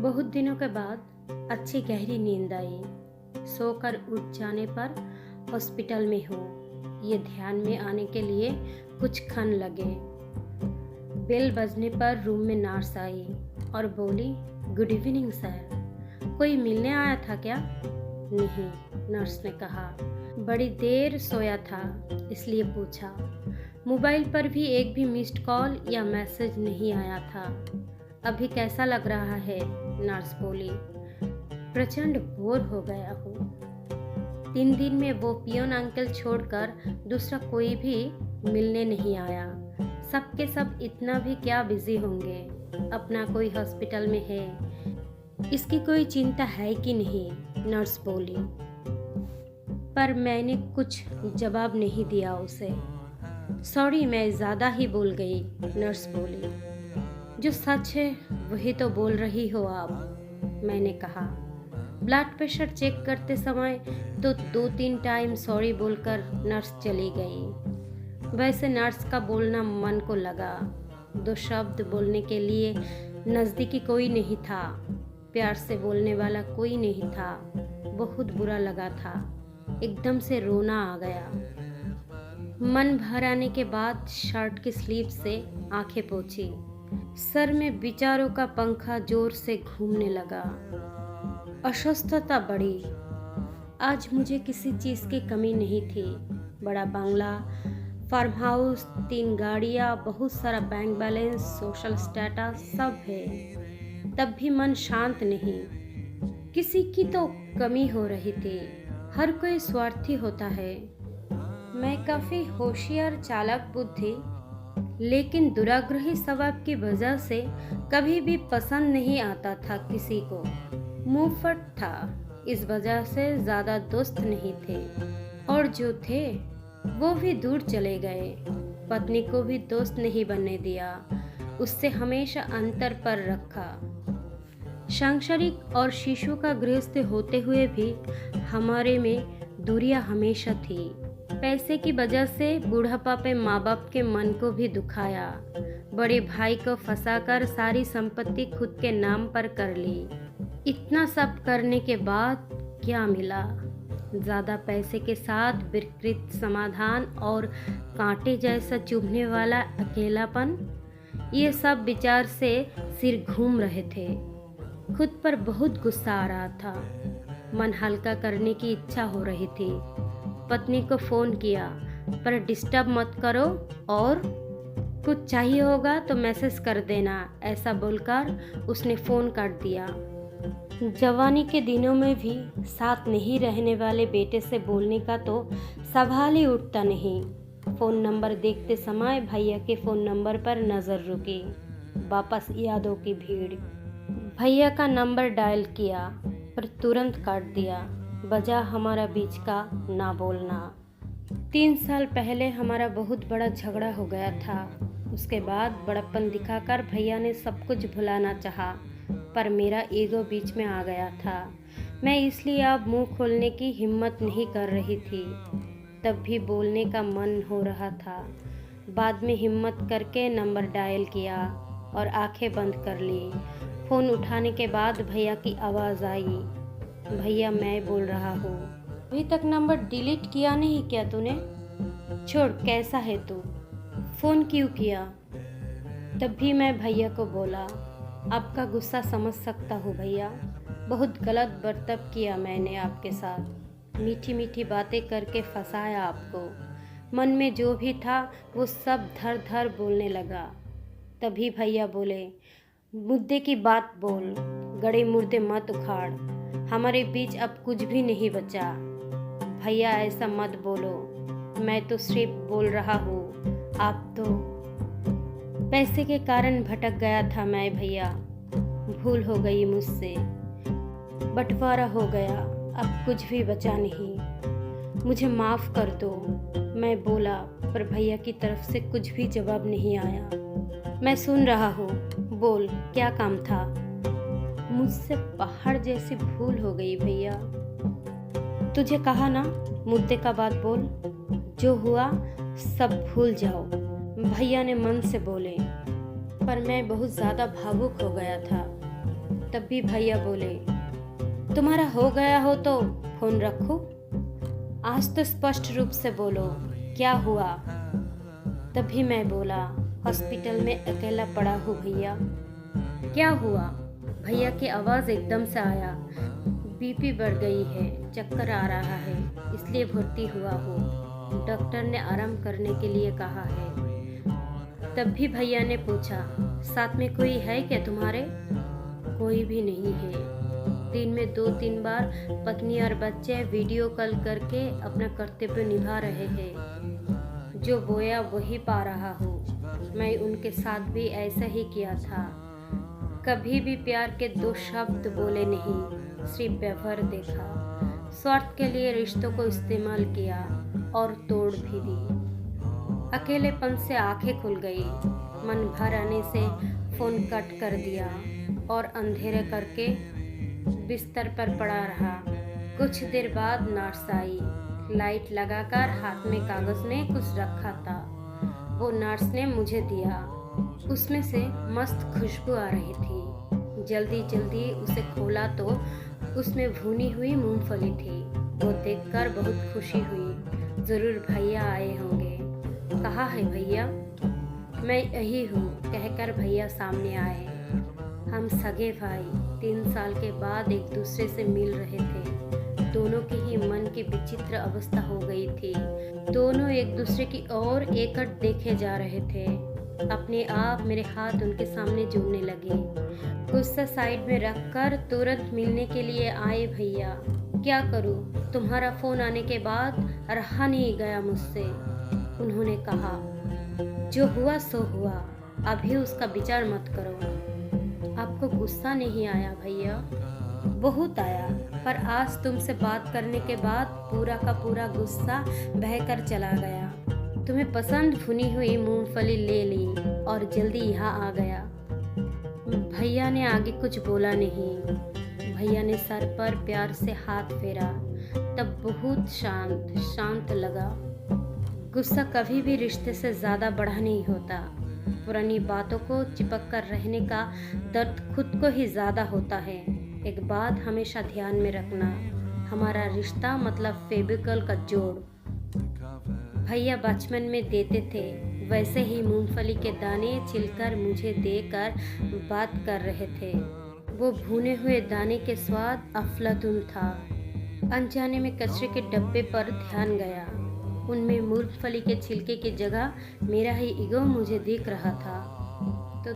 बहुत दिनों के बाद अच्छी गहरी नींद आई। सोकर उठ जाने पर हॉस्पिटल में हूँ, ये ध्यान में आने के लिए कुछ क्षण लगे। बेल बजने पर रूम में नर्स आई और बोली, गुड इवनिंग सर, कोई मिलने आया था क्या? नहीं, नर्स ने कहा, बड़ी देर सोया था इसलिए पूछा। मोबाइल पर भी एक भी मिस्ड कॉल या मैसेज नहीं आया था। अभी कैसा लग रहा है? नर्स बोली, प्रचंड बोर हो गया हूँ। 3 दिन में वो पियोन अंकल छोड़कर दूसरा कोई भी मिलने नहीं आया। सब के सब इतना भी क्या बिजी होंगे, अपना कोई हॉस्पिटल में है, इसकी कोई चिंता है कि नहीं? नर्स बोली। पर मैंने कुछ जवाब नहीं दिया उसे। सॉरी, मैं ज़्यादा ही बोल गई, नर्स बोली। जो सच है वही तो बोल रही हो आप, मैंने कहा। ब्लड प्रेशर चेक करते समय तो 2-3 टाइम सॉरी बोलकर नर्स चली गई। वैसे नर्स का बोलना मन को लगा। 2 शब्द बोलने के लिए नज़दीकी कोई नहीं था, प्यार से बोलने वाला कोई नहीं था। बहुत बुरा लगा था, एकदम से रोना आ गया। मन भर आने के बाद शर्ट की स्लीव से आंखें पोंछी। सर में विचारों का पंखा जोर से घूमने लगा। अस्वस्थता बढ़ी। आज मुझे किसी चीज़ की कमी नहीं थी। बड़ा बंगला, फार्म हाउस, 3 गाड़ियाँ, बहुत सारा बैंक बैलेंस, सोशल स्टेटस सब है। तब भी मन शांत नहीं। किसी की तो कमी हो रही थी। हर कोई स्वार्थी होता है। मैं काफ़ी होशियार, चालाक बुद्धि, लेकिन दुराग्रही स्वभाव की वजह से कभी भी पसंद नहीं आता था किसी को। मुंहफट था, इस वजह से ज़्यादा दोस्त नहीं थे, और जो थे वो भी दूर चले गए। पत्नी को भी दोस्त नहीं बनने दिया, उससे हमेशा अंतर पर रखा। सांसारिक और शिशु का गृहस्थ होते हुए भी हमारे में दूरियां हमेशा थी। पैसे की वजह से बुढ़ापा पे माँ बाप के मन को भी दुखाया। बड़े भाई को फंसाकर सारी संपत्ति खुद के नाम पर कर ली। इतना सब करने के बाद क्या मिला? ज़्यादा पैसे के साथ विकृत समाधान और कांटे जैसा चुभने वाला अकेलापन। ये सब विचार से सिर घूम रहे थे। खुद पर बहुत गुस्सा आ रहा था। मन हल्का करने की इच्छा हो रही थी। पत्नी को फ़ोन किया, पर डिस्टर्ब मत करो और कुछ चाहिए होगा तो मैसेज कर देना, ऐसा बोलकर उसने फ़ोन काट दिया। जवानी के दिनों में भी साथ नहीं रहने वाले बेटे से बोलने का तो सवाल ही उठता नहीं। फ़ोन नंबर देखते समय भैया के फ़ोन नंबर पर नज़र रुकी। वापस यादों की भीड़। भैया का नंबर डायल किया, पर तुरंत काट दिया। वजह हमारा बीच का ना बोलना। 3 साल पहले हमारा बहुत बड़ा झगड़ा हो गया था। उसके बाद बड़प्पन दिखाकर भैया ने सब कुछ भुलाना चाहा, पर मेरा ईगो बीच में आ गया था। मैं इसलिए अब मुंह खोलने की हिम्मत नहीं कर रही थी। तब भी बोलने का मन हो रहा था। बाद में हिम्मत करके नंबर डायल किया और आंखें बंद कर ली। फ़ोन उठाने के बाद भैया की आवाज़ आई, भैया मैं बोल रहा हूँ। अभी तक नंबर डिलीट किया नहीं क्या तूने? छोड़, कैसा है तू? फ़ोन क्यों किया? तब भी मैं भैया को बोला, आपका गुस्सा समझ सकता हूँ भैया, बहुत गलत बर्ताव किया मैंने आपके साथ। मीठी मीठी बातें करके फंसाया आपको। मन में जो भी था वो सब धर धर बोलने लगा। तभी भैया बोले, मुद्दे की बात बोल, गड़े मुर्दे मत उखाड़। हमारे बीच अब कुछ भी नहीं बचा। भैया ऐसा मत बोलो, मैं तो सिर्फ बोल रहा हूँ, आप तो। पैसे के कारण भटक गया था मैं भैया, भूल हो गई मुझसे, बंटवारा हो गया, अब कुछ भी बचा नहीं, मुझे माफ़ कर दो। मैं बोला, पर भैया की तरफ से कुछ भी जवाब नहीं आया। मैं सुन रहा हूँ, बोल, क्या काम था? मुझसे पहाड़ जैसी भूल हो गई भैया। तुझे कहा ना, मुद्दे का बात बोल, जो हुआ सब भूल जाओ, भैया ने मन से बोले। पर मैं बहुत ज़्यादा भावुक हो गया था। तब भी भैया बोले, तुम्हारा हो गया हो तो फोन रखो, आज तो स्पष्ट रूप से बोलो, क्या हुआ। तभी मैं बोला, हॉस्पिटल में अकेला पड़ा हूँ भैया। क्या हुआ? भैया की आवाज़ एकदम से आया, बीपी बढ़ गई है, चक्कर आ रहा है, इसलिए भर्ती हुआ हूँ। डॉक्टर ने आराम करने के लिए कहा है। तब भी भैया ने पूछा, साथ में कोई है क्या तुम्हारे? कोई भी नहीं है। दिन में 2-3 बार पत्नी और बच्चे वीडियो कॉल करके अपना कर्तव्य निभा रहे हैं। जो बोया वही पा रहा हूँ। मैं उनके साथ भी ऐसा ही किया था। कभी भी प्यार के 2 शब्द बोले नहीं, सिर्फ व्यवहार देखा। स्वार्थ के लिए रिश्तों को इस्तेमाल किया और तोड़ भी दी। अकेलेपन से आंखें खुल गई। मन भर आने से फोन कट कर दिया और अंधेरे करके बिस्तर पर पड़ा रहा। कुछ देर बाद नर्स आई। लाइट लगाकर हाथ में कागज में कुछ रखा था। वो नर्स ने मुझे दिया। उसमें से मस्त खुशबू आ रही थी। जल्दी जल्दी उसे खोला तो उसमें भुनी हुई मूंगफली थी। वो देखकर बहुत खुशी हुई। जरूर भैया आए होंगे। कहाँ है भैया? मैं यही हूँ, कहकर भैया सामने आए। हम सगे भाई 3 साल के बाद एक दूसरे से मिल रहे थे। दोनों की ही मन की विचित्र अवस्था हो गई थी। दोनों एक दूसरे की ओर एकट देखे जा रहे थे। अपने आप मेरे हाथ उनके सामने जोड़ने लगे। गुस्सा साइड में रखकर तुरंत मिलने के लिए आए भैया। क्या करूं? तुम्हारा फोन आने के बाद रहा नहीं गया मुझसे। उन्होंने कहा, जो हुआ सो हुआ, अभी उसका विचार मत करो। आपको गुस्सा नहीं आया भैया? बहुत आया, पर आज तुमसे बात करने के बाद पूरा का पूरा गुस्सा बहकर चला गया। तुम्हें पसंद भुनी हुई मूंगफली ले ली और जल्दी यहाँ आ गया। भैया ने आगे कुछ बोला नहीं। भैया ने सर पर प्यार से हाथ फेरा। तब बहुत शांत लगा। गुस्सा कभी भी रिश्ते से ज़्यादा बड़ा नहीं होता। पुरानी बातों को चिपक कर रहने का दर्द खुद को ही ज़्यादा होता है। एक बात हमेशा ध्यान में रखना, हमारा रिश्ता मतलब फेविकॉल का जोड़। भैया बचपन में देते थे, वैसे ही मूंगफली के दाने छिलकर मुझे देकर बात कर रहे थे। वो भुने हुए दाने के स्वाद अफलातून था। अनजाने में कचरे के डब्बे पर ध्यान गया। उनमें मूंगफली के छिलके की जगह मेरा ही ईगो मुझे दिख रहा था। तो